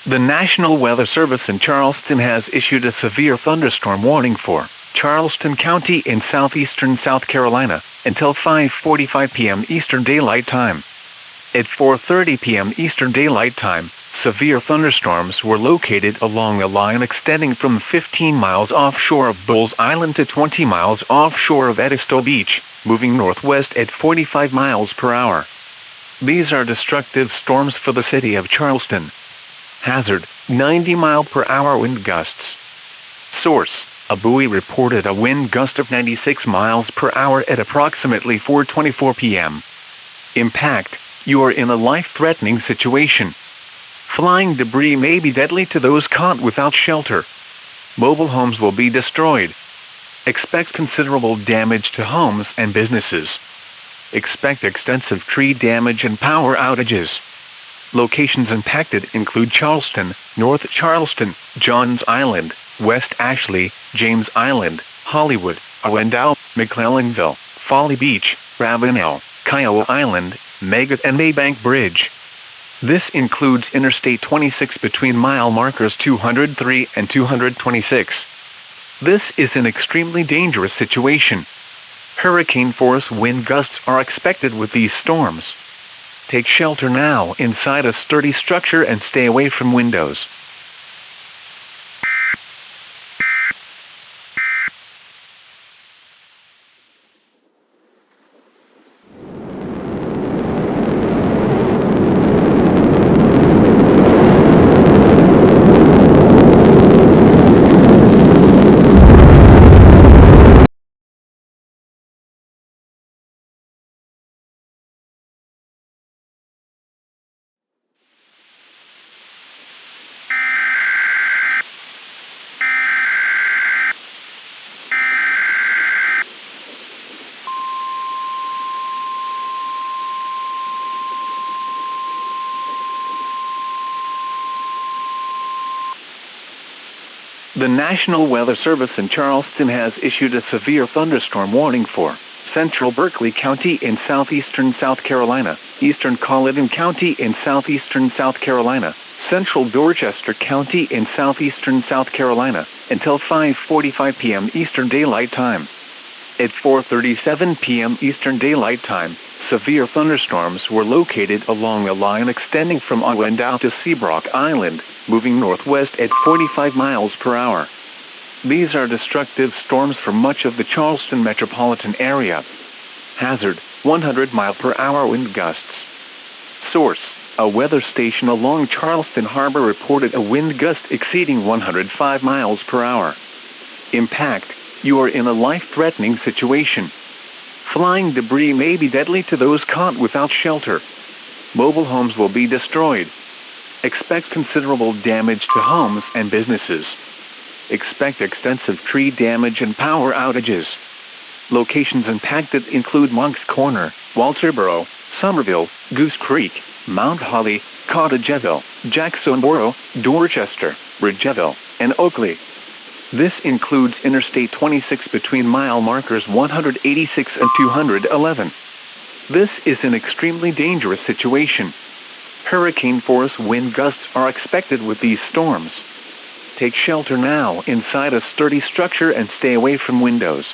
The National Weather Service in Charleston has issued a severe thunderstorm warning for Charleston County in southeastern South Carolina until 5:45 p.m. Eastern Daylight Time. At 4:30 p.m. Eastern Daylight Time, severe thunderstorms were located along a line extending from 15 miles offshore of Bulls Island to 20 miles offshore of Edisto Beach, moving northwest at 45 miles per hour. These are destructive storms for the city of Charleston. Hazard, 90-mile-per-hour wind gusts. Source, a buoy reported a wind gust of 96 miles per hour at approximately 4:24 p.m. Impact, you are in a life-threatening situation. Flying debris may be deadly to those caught without shelter. Mobile homes will be destroyed. Expect considerable damage to homes and businesses. Expect extensive tree damage and power outages. Locations impacted include Charleston, North Charleston, Johns Island, West Ashley, James Island, Hollywood, Arundel, McClellanville, Folly Beach, Ravenel, Kiowa Island, Megat and Maybank Bridge. This includes Interstate 26 between mile markers 203 and 226. This is an extremely dangerous situation. Hurricane-force wind gusts are expected with these storms. Take shelter now inside a sturdy structure and stay away from windows. The National Weather Service in Charleston has issued a severe thunderstorm warning for central Berkeley County in southeastern South Carolina, eastern Colleton County in southeastern South Carolina, central Dorchester County in southeastern South Carolina, until 5:45 p.m. Eastern Daylight Time. At 4:37 p.m. Eastern Daylight Time, severe thunderstorms were located along a line extending from Arundel to Seabrook Island, moving northwest at 45 miles per hour. These are destructive storms for much of the Charleston metropolitan area. Hazard, 100-mile-per-hour wind gusts. Source, a weather station along Charleston Harbor reported a wind gust exceeding 105 miles per hour. Impact, you are in a life-threatening situation. Flying debris may be deadly to those caught without shelter. Mobile homes will be destroyed. Expect considerable damage to homes and businesses. Expect extensive tree damage and power outages. Locations impacted include Monk's Corner, Walterboro, Somerville, Goose Creek, Mount Holly, Cottageville, Jacksonboro, Dorchester, Ridgeville, and Oakley. This includes Interstate 26 between mile markers 186 and 211. This is an extremely dangerous situation. Hurricane-force wind gusts are expected with these storms. Take shelter now inside a sturdy structure and stay away from windows.